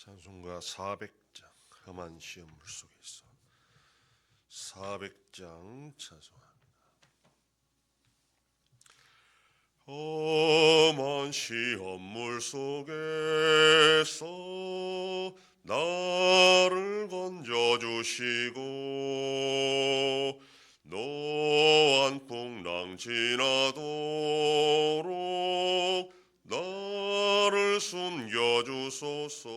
찬송가 400장 험한 시험물 속에서 400장 찬송합니다. 험한 시험물 속에서 나를 건져주시고 노한 풍랑 지나도록 나를 숨겨주소서.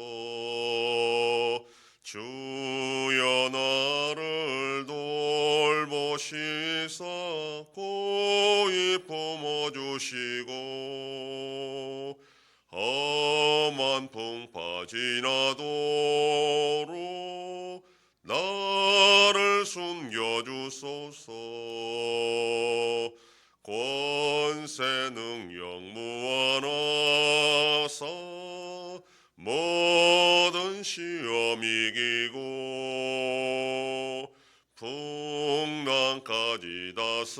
주여 나를 돌보시사 고이 품어주시고 험한 풍파 지나도록 나를 숨겨주소서. 권세 능력 무한하사 모든 시험 이기고 풍랑까지 다스리는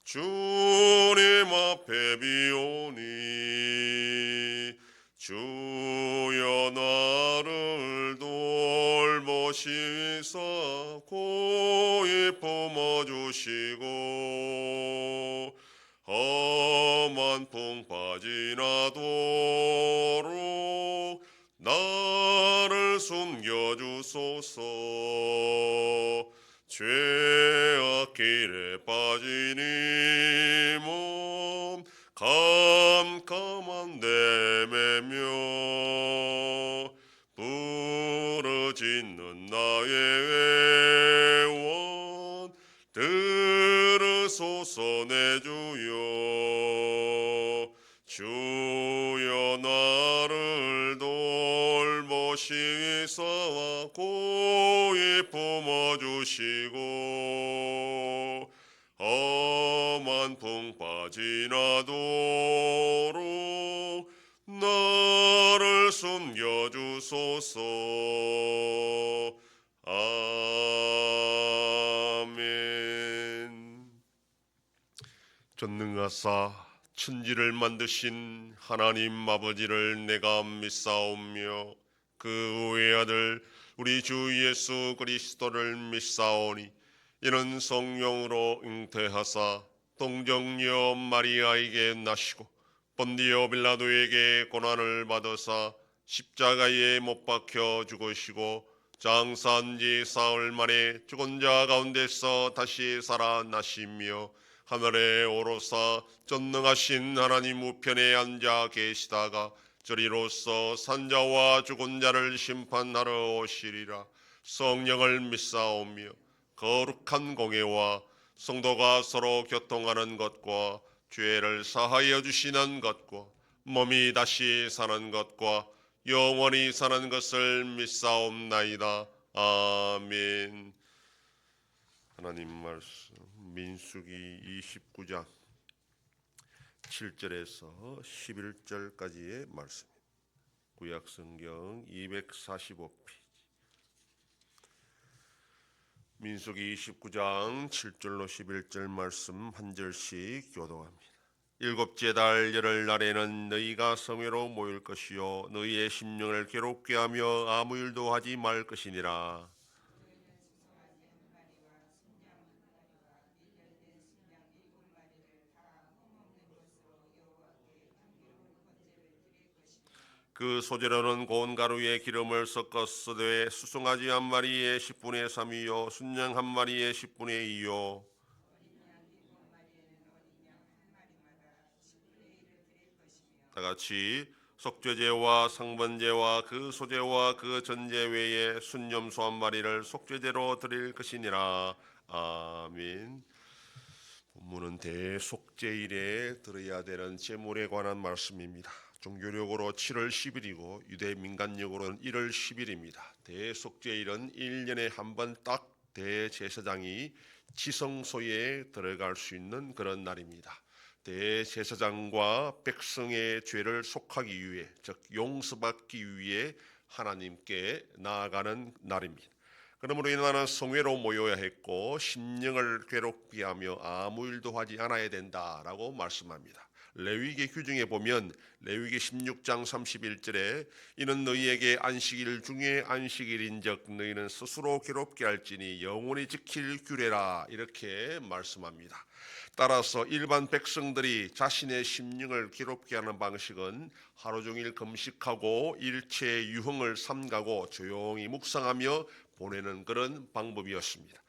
주님 앞에 비오니 주여 나를 돌보시사 고이 품어주시고 험한 풍파 지나도록 나를 숨겨주소서. 죄악길에 빠진 이 몸 캄캄한 데매며 부르짖는 나의 애원 들으소서. 내 주여 주여 나를 돌보시사 고이 품어주시고 험한 풍파 지나도록 나를 숨겨주소서. 아멘. 전능하사 천지를 만드신 하나님 아버지를 내가 믿사오며 그 외아들 우리 주 예수 그리스도를 믿사오니 이는 성령으로 잉태하사 동정녀 마리아에게 나시고 본디오 빌라도에게 고난을 받으사 십자가에 못 박혀 죽으시고 장사한 지 사흘 만에 죽은 자 가운데서 다시 살아나시며 하늘에 오르사 전능하신 하나님 우편에 앉아 계시다가 저리로서 산자와 죽은 자를 심판하러 오시리라. 성령을 믿사오며 거룩한 공예와 성도가 서로 교통하는 것과 죄를 사하여 주시는 것과 몸이 다시 사는 것과 영원히 사는 것을 믿사옵나이다. 아멘. 하나님 말씀 민수기 29장 7절에서 11절까지의 말씀입니다. 구약성경 245페이지. 민수기 29장 7절로 11절 말씀 한 절씩 교독합니다. 일곱째 달 열흘 날에는 너희가 성회로 모일 것이요 너희의 심령을 괴롭게 하며 아무 일도 하지 말 것이니라. 그 소재로는 고운 가루에 기름을 섞어 쓰되 수송아지 한 마리에 10분의 3이요 순양 한 마리에 10분의 2요 다같이 속죄제와 상번제와 그 소제와 그 전제 외에 순염소 한 마리를 속죄제로 드릴 것이니라. 아멘. 본문은 대속죄일에 드려야 되는 제물에 관한 말씀입니다. 종교력으로 7월 10일이고 유대 민간력으로는 1월 10일입니다. 대속죄일은 1년에 한 번 딱 대제사장이 지성소에 들어갈 수 있는 그런 날입니다. 대제사장과 백성의 죄를 속하기 위해, 즉 용서받기 위해 하나님께 나아가는 날입니다. 그러므로 인하여 성회로 모여야 했고 심령을 괴롭게 하며 아무 일도 하지 않아야 된다라고 말씀합니다. 레위기 규정에 보면 레위기 16장 31절에 이는 너희에게 안식일 중에 안식일인즉 너희는 스스로 괴롭게 할지니 영원히 지킬 규례라 이렇게 말씀합니다. 따라서 일반 백성들이 자신의 심령을 괴롭게 하는 방식은 하루 종일 금식하고 일체 유흥을 삼가고 조용히 묵상하며 보내는 그런 방법이었습니다.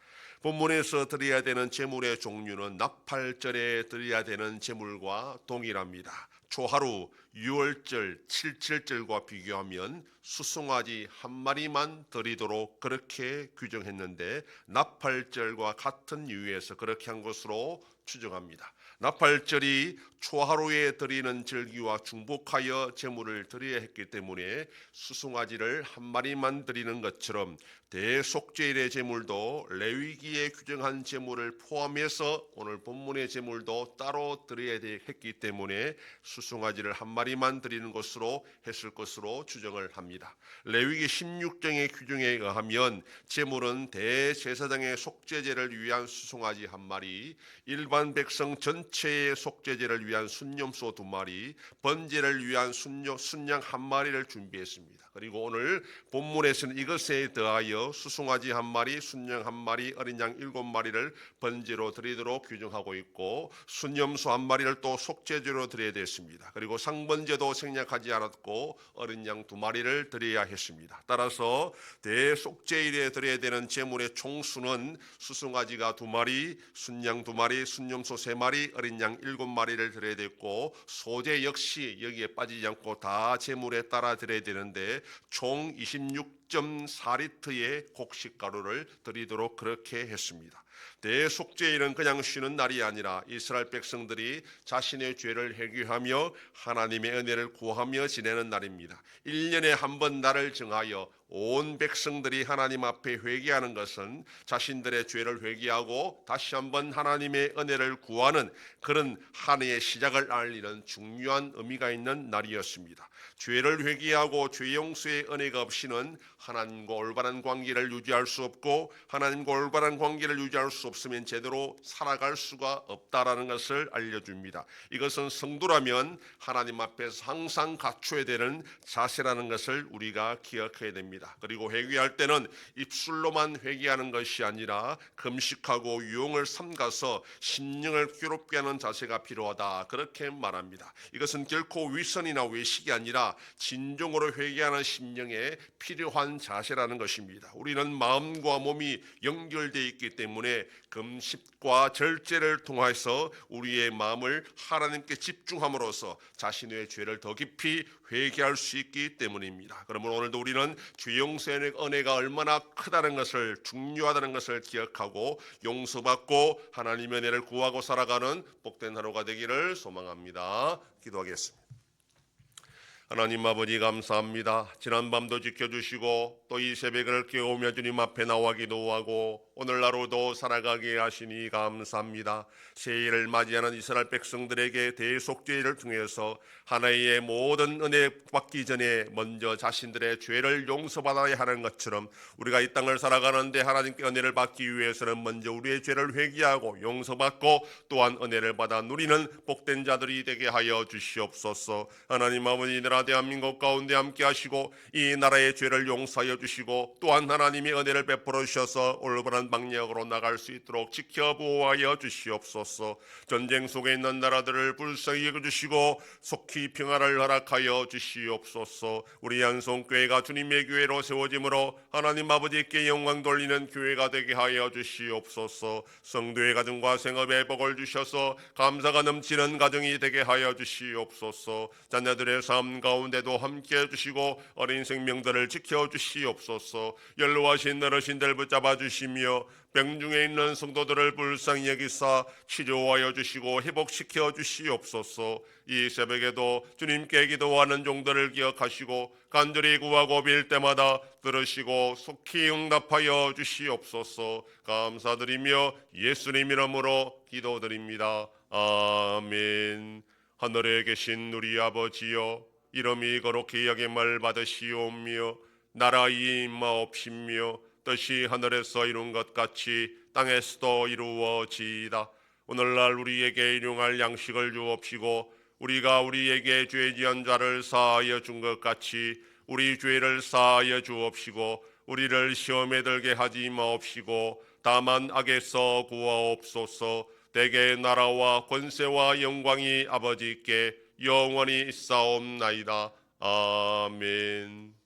본문에서 드려야 되는 제물의 종류는 나팔절에 드려야 되는 제물과 동일합니다. 초하루, 유월절, 칠칠절과 비교하면 수송아지 한 마리만 드리도록 그렇게 규정했는데 나팔절과 같은 이유에서 그렇게 한 것으로 추정합니다. 나팔절이 초하루에 드리는 절기와 중복하여 제물을 드려야 했기 때문에 수송아지를 한 마리만 드리는 것처럼 대속죄일의 제물도 레위기에 규정한 제물을 포함해서 오늘 본문의 제물도 따로 드려야 했기 때문에 수송아지를 한 마리만 드리는 것으로 했을 것으로 추정을 합니다. 레위기 16장의 규정에 의하면 제물은 대제사장의 속죄제를 위한 수송아지 한 마리, 일반 백성 전체의 속죄제를 위한 순념소 두 마리, 번제를 위한 순양 한 마리를 준비했습니다. 그리고 오늘 본문에서는 이것에 더하여 수송아지 한 마리, 순양 한 마리, 어린 양 7마리를 번제로 드리도록 규정하고 있고 순념소 한 마리를 또 속죄제로 드려야 됐습니다. 그리고 상번제도 생략하지 않았고 어린 양 2마리를 드려야 했습니다. 따라서 대속죄일에 드려야 되는 제물의 총수는 수송아지가 2마리, 순양 2마리, 순념소 3마리, 어린 양 7마리를 드려야 됐고 소제 역시 여기에 빠지지 않고 다 제물에 따라 드려야 되는데 총 26.4리터의 곡식가루를 드리도록 그렇게 했습니다. 대속죄일은 그냥 쉬는 날이 아니라 이스라엘 백성들이 자신의 죄를 회개하며 하나님의 은혜를 구하며 지내는 날입니다. 1년에 한 번 날을 정하여 온 백성들이 하나님 앞에 회개하는 것은 자신들의 죄를 회개하고 다시 한번 하나님의 은혜를 구하는 그런 한 해의 시작을 알리는 중요한 의미가 있는 날이었습니다. 죄를 회개하고 죄 용서의 은혜가 없이는 하나님과 올바른 관계를 유지할 수 없고 하나님과 올바른 관계를 유지할 수 없으면 제대로 살아갈 수가 없다라는 것을 알려줍니다. 이것은 성도라면 하나님 앞에서 항상 갖춰야 되는 자세라는 것을 우리가 기억해야 됩니다. 그리고 회개할 때는 입술로만 회개하는 것이 아니라 금식하고 유흥을 삼가서 심령을 괴롭게 하는 자세가 필요하다 그렇게 말합니다. 이것은 결코 위선이나 외식이 아니라 진정으로 회개하는 심령에 필요한 자세라는 것입니다. 우리는 마음과 몸이 연결되어 있기 때문에 금식과 절제를 통해서 우리의 마음을 하나님께 집중함으로써 자신의 죄를 더 깊이 회개할 수 있기 때문입니다. 그러면 오늘도 우리는 죄 용서의 은혜가 얼마나 크다는 것을 중요하다는 것을 기억하고 용서받고 하나님의 은혜를 구하고 살아가는 복된 하루가 되기를 소망합니다. 기도하겠습니다. 하나님 아버지 감사합니다. 지난밤도 지켜주시고 또 이 새벽을 깨우며 주님 앞에 나와 기도하고 오늘 하루도 살아가게 하시니 감사합니다. 새해를 맞이하는 이스라엘 백성들에게 대속죄를 통해서 하나님의 모든 은혜 받기 전에 먼저 자신들의 죄를 용서받아야 하는 것처럼 우리가 이 땅을 살아가는데 하나님께 은혜를 받기 위해서는 먼저 우리의 죄를 회개하고 용서받고 또한 은혜를 받아 누리는 복된 자들이 되게 하여 주시옵소서. 하나님 아버지 나라 대한민국 가운데 함께 하시고 이 나라의 죄를 용서하여 주시고 또한 하나님의 은혜를 베풀어 주셔서 올바른 방향으로 나갈 수 있도록 지켜 보호하여 주시옵소서. 전쟁 속에 있는 나라들을 불쌍히 여겨주시고 속히 평화를 허락하여 주시옵소서. 우리 양성교회가 주님의 교회로 세워짐으로 하나님 아버지께 영광 돌리는 교회가 되게 하여 주시옵소서. 성도의 가정과 생업에 복을 주셔서 감사가 넘치는 가정이 되게 하여 주시옵소서. 자녀들의 삶 가운데도 함께 해주시고 어린 생명들을 지켜주시옵소서. 연로하신 어르신들 붙잡아 주시며 병중에 있는 성도들을 불쌍히 여기사 치료하여 주시고 회복시켜 주시옵소서. 이 새벽에도 주님께 기도하는 종들을 기억하시고 간절히 구하고 빌 때마다 들으시고 속히 응답하여 주시옵소서. 감사드리며 예수님 이름으로 기도드립니다. 아멘. 하늘에 계신 우리 아버지여 이름이 거룩히 여김을 받으시오며 나라의 임하옵시며 뜻이 하늘에서 이룬 것 같이 땅에서도 이루어지이다. 오늘날 우리에게 일용할 양식을 주옵시고 우리가 우리에게 죄 지은 자를 사하여 준 것 같이 우리 죄를 사하여 주옵시고 우리를 시험에 들게 하지 마옵시고 다만 악에서 구하옵소서. 대개 나라와 권세와 영광이 아버지께 영원히 있사옵나이다. 아멘.